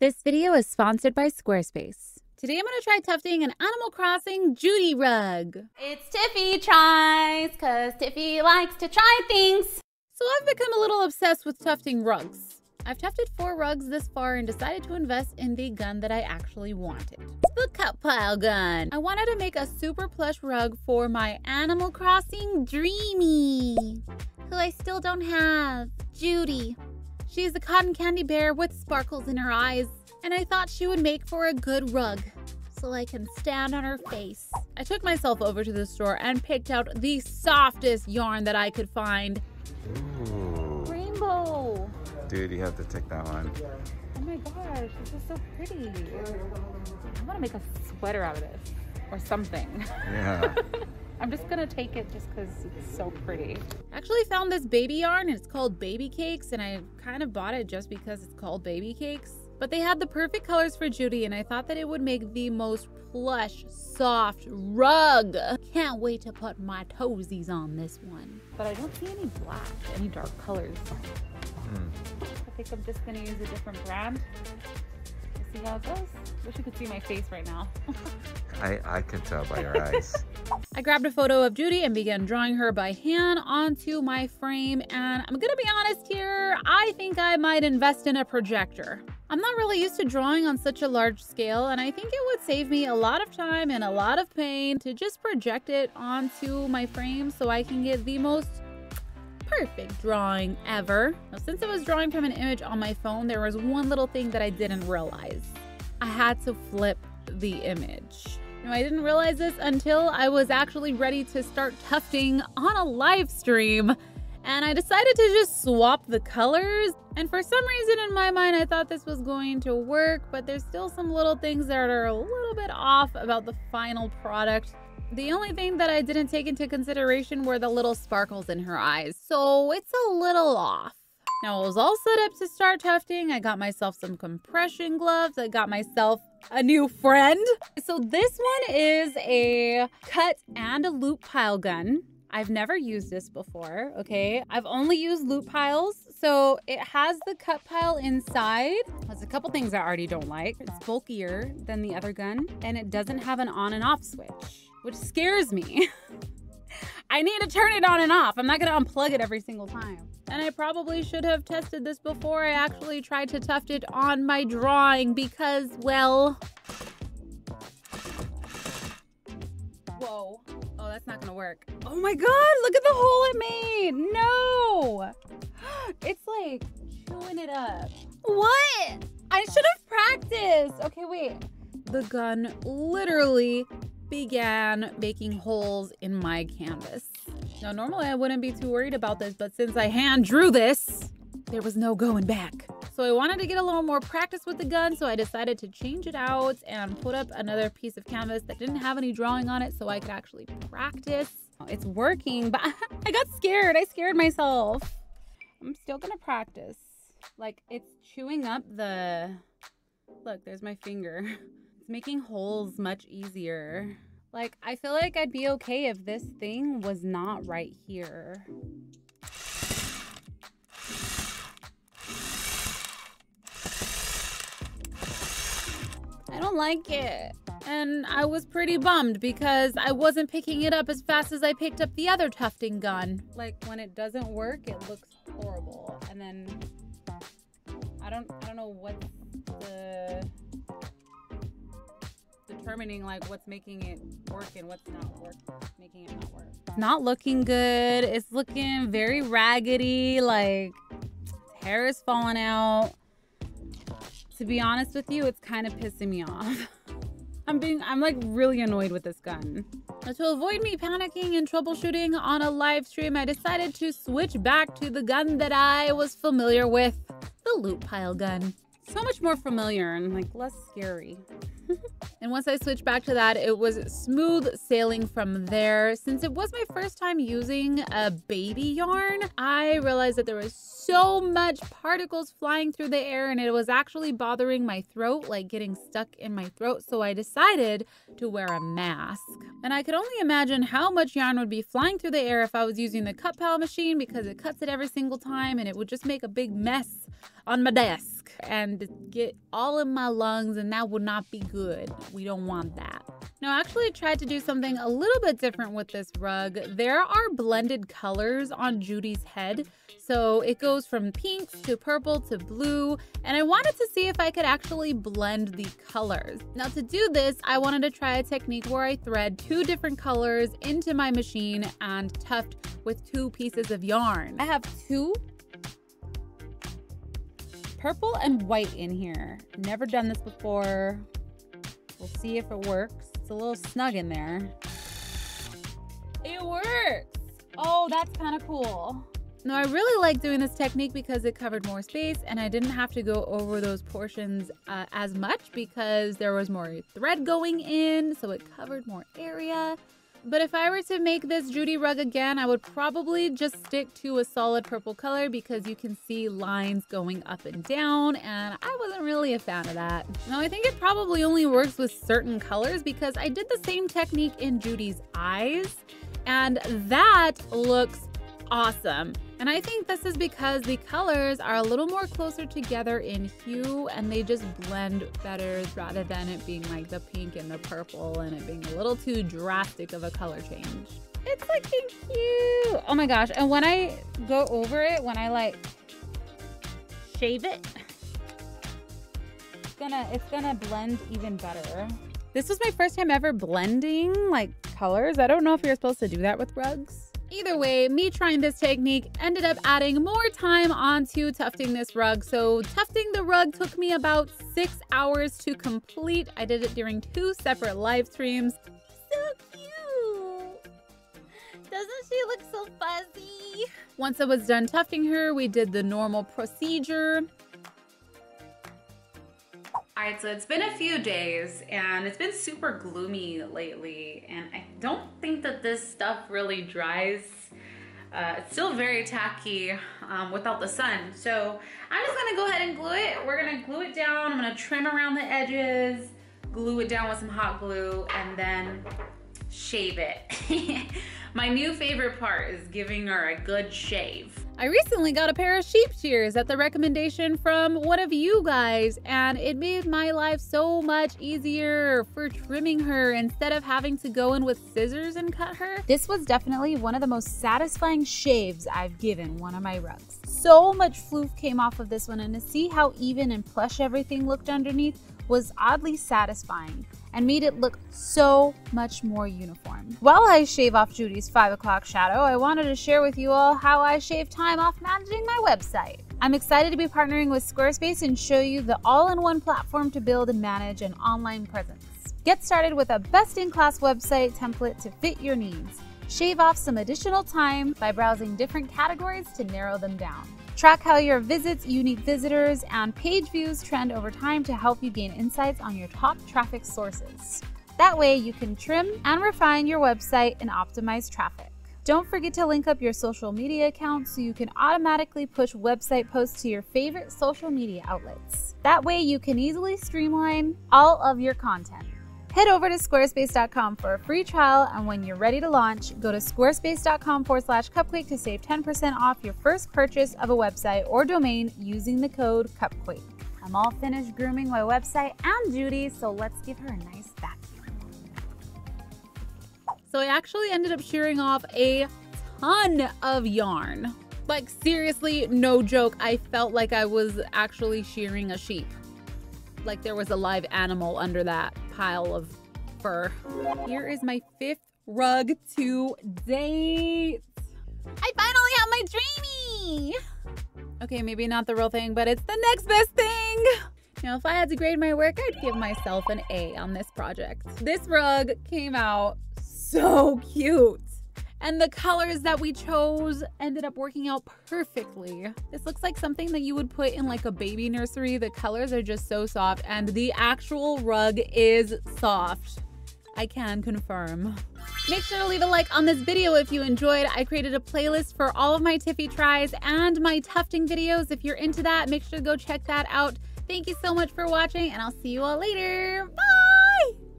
This video is sponsored by Squarespace. Today I'm going to try tufting an Animal Crossing Judy rug. It's Tiffy tries, cause Tiffy likes to try things. So I've become a little obsessed with tufting rugs. I've tufted 4 rugs this far and decided to invest in the gun that I actually wanted. The cut pile gun. I wanted to make a super plush rug for my Animal Crossing dreamie, who I still don't have, Judy. She's a cotton candy bear with sparkles in her eyes, and I thought she would make for a good rug, so I can stand on her face. I took myself over to the store and picked out the softest yarn that I could find. Ooh. Rainbow. Dude, you have to take that one. Oh my gosh, this is so pretty. I want to make a sweater out of this, or something. Yeah. I'm just gonna take it just because it's so pretty. I actually found this baby yarn and it's called Baby Cakes, and I kind of bought it just because it's called Baby Cakes. But they had the perfect colors for Judy, and I thought that it would make the most plush, soft rug. Can't wait to put my toesies on this one. But I don't see any black, any dark colors. I think I'm just gonna use a different brand. We'll see how it goes. Wish you could see my face right now. I can tell by your eyes. I grabbed a photo of Judy and began drawing her by hand onto my frame, and I'm gonna be honest here, I think I might invest in a projector. I'm not really used to drawing on such a large scale, and I think it would save me a lot of time and a lot of pain to just project it onto my frame so I can get the most perfect drawing ever. Now, since I was drawing from an image on my phone, there was one little thing that I didn't realize. I had to flip the image. Now, I didn't realize this until I was actually ready to start tufting on a live stream, and I decided to just swap the colors. And for some reason in my mind, I thought this was going to work, but there's still some little things that are a little bit off about the final product. The only thing that I didn't take into consideration were the little sparkles in her eyes, so it's a little off. Now, I was all set up to start tufting. I got myself some compression gloves. I got myself a new friend. So this one is a cut and a loop pile gun. I've never used this before, okay? I've only used loop piles. So it has the cut pile inside. There's a couple things I already don't like. It's bulkier than the other gun, and it doesn't have an on and off switch, which scares me. I need to turn it on and off. I'm not gonna unplug it every single time. And I probably should have tested this before I actually tried to tuft it on my drawing because, well... Whoa. Oh, that's not gonna work. Oh my God, look at the hole it made. No. It's like chewing it up. What? I should have practiced. Okay, wait. The gun literally began making holes in my canvas. Now, normally I wouldn't be too worried about this, but since I hand drew this, there was no going back. So I wanted to get a little more practice with the gun, so I decided to change it out and put up another piece of canvas that didn't have any drawing on it so I could actually practice. It's working, but I got scared. I scared myself. I'm still gonna practice. Like, it's chewing up the... Look, there's my finger. It's making holes much easier. Like, I feel like I'd be okay if this thing was not right here. I don't like it. And I was pretty bummed because I wasn't picking it up as fast as I picked up the other tufting gun. Like, when it doesn't work, it looks horrible. And then I don't know what the determining like what's making it work and what's not making it not work. It's not looking good. It's looking very raggedy, like hair is falling out. To be honest with you, it's kind of pissing me off. I'm like really annoyed with this gun. Now, to avoid me panicking and troubleshooting on a live stream, I decided to switch back to the gun that I was familiar with, the loop pile gun. So much more familiar and like less scary. And once I switched back to that, it was smooth sailing from there. Since it was my first time using a baby yarn, I realized that there was so much particles flying through the air and it was actually bothering my throat, like getting stuck in my throat. So I decided to wear a mask. And I could only imagine how much yarn would be flying through the air if I was using the cut pal machine, because it cuts it every single time and it would just make a big mess on my desk and get all in my lungs, and that would not be good. We don't want that. Now, I actually tried to do something a little bit different with this rug. There are blended colors on Judy's head. So it goes from pinks to purple to blue, and I wanted to see if I could actually blend the colors. Now, to do this, I wanted to try a technique where I thread 2 different colors into my machine and tuft with 2 pieces of yarn. I have 2 purple and white in here. Never done this before. We'll see if it works. It's a little snug in there. It works! Oh, that's kind of cool. Now, I really like doing this technique because it covered more space and I didn't have to go over those portions as much because there was more thread going in, so it covered more area. But if I were to make this Judy rug again, I would probably just stick to a solid purple color because you can see lines going up and down, and I wasn't really a fan of that. Now, I think it probably only works with certain colors because I did the same technique in Judy's eyes, and that looks awesome. And I think this is because the colors are a little more closer together in hue and they just blend better rather than it being like the pink and the purple and it being a little too drastic of a color change. It's looking cute. Oh my gosh. And when I go over it, when I like shave it, it's gonna blend even better. This was my first time ever blending like colors. I don't know if you're supposed to do that with rugs. Either way, me trying this technique ended up adding more time onto tufting this rug. So tufting the rug took me about 6 hours to complete. I did it during 2 separate live streams. So cute. Doesn't she look so fuzzy? Once I was done tufting her, we did the normal procedure. Alright, so it's been a few days and it's been super gloomy lately and I don't think that this stuff really dries. It's still very tacky without the sun. So I'm just gonna go ahead and glue it. We're gonna glue it down. I'm gonna trim around the edges, glue it down with some hot glue, and then shave it. My new favorite part is giving her a good shave. I recently got a pair of sheep shears at the recommendation from one of you guys, and it made my life so much easier for trimming her instead of having to go in with scissors and cut her. This was definitely one of the most satisfying shaves I've given one of my rugs. So much floof came off of this one, and to see how even and plush everything looked underneath was oddly satisfying and made it look so much more uniform. While I shave off Judy's 5 o'clock shadow, I wanted to share with you all how I shave time off managing my website. I'm excited to be partnering with Squarespace and show you the all-in-one platform to build and manage an online presence. Get started with a best-in-class website template to fit your needs. Shave off some additional time by browsing different categories to narrow them down. Track how your visits, unique visitors, and page views trend over time to help you gain insights on your top traffic sources. That way you can trim and refine your website and optimize traffic. Don't forget to link up your social media accounts so you can automatically push website posts to your favorite social media outlets. That way you can easily streamline all of your content. Head over to squarespace.com for a free trial, and when you're ready to launch, go to squarespace.com/Cupquake to save 10% off your first purchase of a website or domain using the code CupquakeHQ. I'm all finished grooming my website and Judy, so let's give her a nice vacuum. So I actually ended up shearing off a ton of yarn. Like seriously, no joke, I felt like I was actually shearing a sheep. Like there was a live animal under that pile of fur. Here is my 5th rug to date. I finally have my dreamy. Okay, maybe not the real thing, but it's the next best thing. Now, if I had to grade my work, I'd give myself an A on this project. This rug came out so cute. And the colors that we chose ended up working out perfectly. This looks like something that you would put in like a baby nursery. The colors are just so soft, and the actual rug is soft. I can confirm. Make sure to leave a like on this video if you enjoyed. I created a playlist for all of my Tiffy tries and my tufting videos. If you're into that, make sure to go check that out. Thank you so much for watching, and I'll see you all later. Bye!